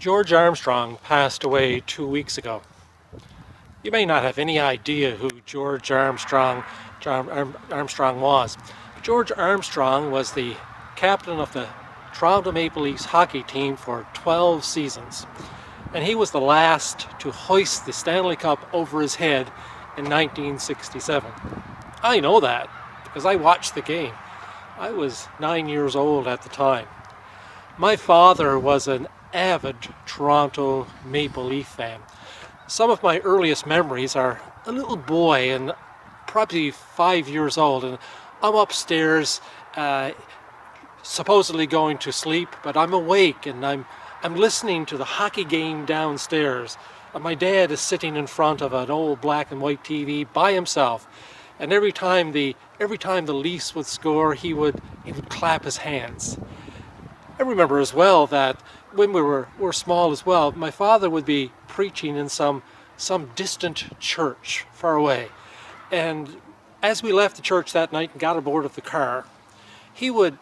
George Armstrong passed away 2 weeks ago. You may not have any idea who George Armstrong was. George Armstrong was the captain of the Toronto Maple Leafs hockey team for 12 seasons. And he was the last to hoist the Stanley Cup over his head in 1967. I know that because I watched the game. I was 9 years old at the time. My father was an avid Toronto Maple Leaf fan. Some of my earliest memories are a little boy and probably 5 years old, and I'm upstairs supposedly going to sleep, but I'm awake and I'm listening to the hockey game downstairs. My dad is sitting in front of an old black and white TV by himself, and every time the Leafs would score, he would clap his hands. I remember as well that when we were small as well, my father would be preaching in some distant church far away. And as we left the church that night and got aboard of the car, he would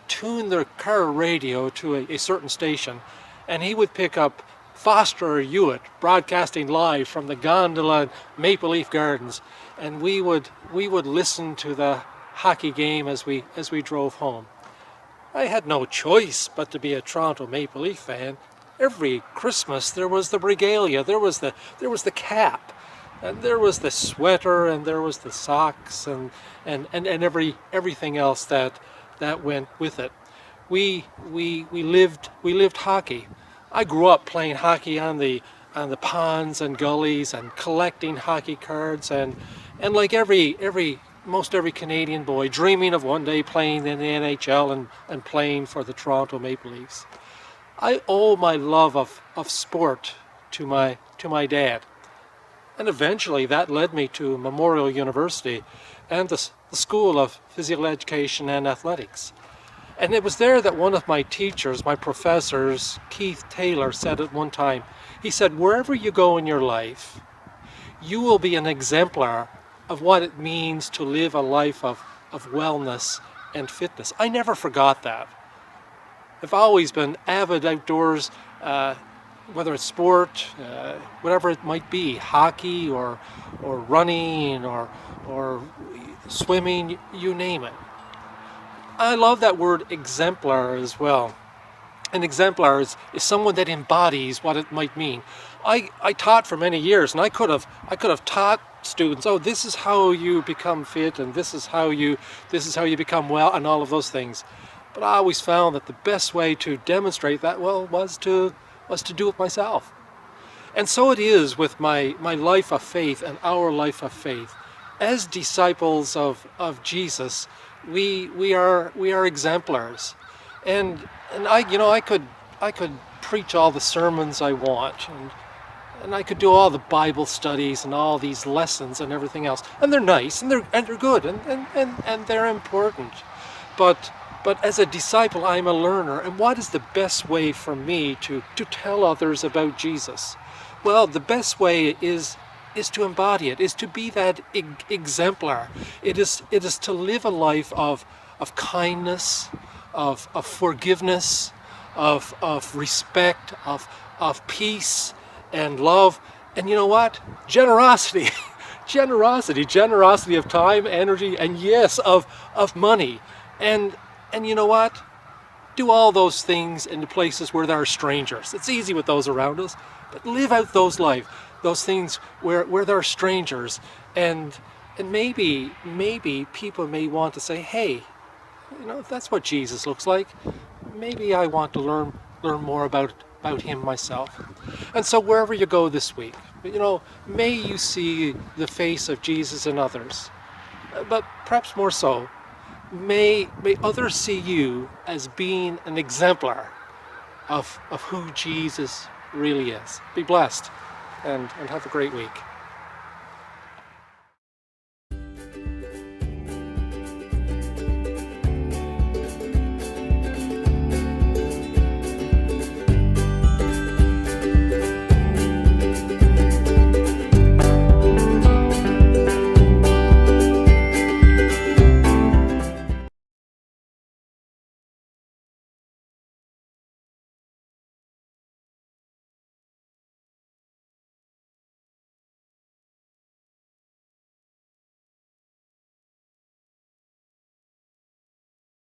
tune the car radio to a certain station, and he would pick up Foster Hewitt broadcasting live from the gondola in Maple Leaf Gardens, and we would listen to the hockey game as we drove home. I had no choice but to be a Toronto Maple Leaf fan. Every Christmas there was the regalia, there was the cap, and there was the sweater, and there was the socks, and everything else that went with it. We lived hockey. I grew up playing hockey on the ponds and gullies and collecting hockey cards, and like most every Canadian boy, dreaming of one day playing in the NHL and playing for the Toronto Maple Leafs. I owe my love of sport to my dad. And eventually that led me to Memorial University and the School of Physical Education and Athletics. And it was there that one of my teachers, my professors, Keith Taylor, said at one time, he said, wherever you go in your life, you will be an exemplar of what it means to live a life of wellness and fitness. I never forgot that. I've always been avid outdoors, whether it's sport, whatever it might be, hockey or running or swimming, you name it. I love that word exemplar as well. An exemplar is someone that embodies what it might mean. I taught for many years, and I could have taught students, oh, this is how you become fit, and this is how you become well, and all of those things. But I always found that the best way to demonstrate that was to do it myself. And so it is with my life of faith and our life of faith. As disciples of Jesus, we are exemplars. And I could preach all the sermons I want, and I could do all the Bible studies and all these lessons and everything else, and they're nice and they're good and they're important. But as a disciple, I'm a learner, and what is the best way for me to tell others about Jesus? Well, the best way is to embody it, is to be that exemplar. It is to live a life of kindness, of forgiveness, of respect, of peace and love, and you know what? Generosity. Generosity of time, energy, and yes, of money. And you know what? Do all those things in the places where there are strangers. It's easy with those around us, but live out those things where there are strangers, and maybe people may want to say, hey, if that's what Jesus looks like, maybe I want to learn more about him myself. And so wherever you go this week, may you see the face of Jesus in others, but perhaps more so, may others see you as being an exemplar of who Jesus really is. Be blessed and have a great week.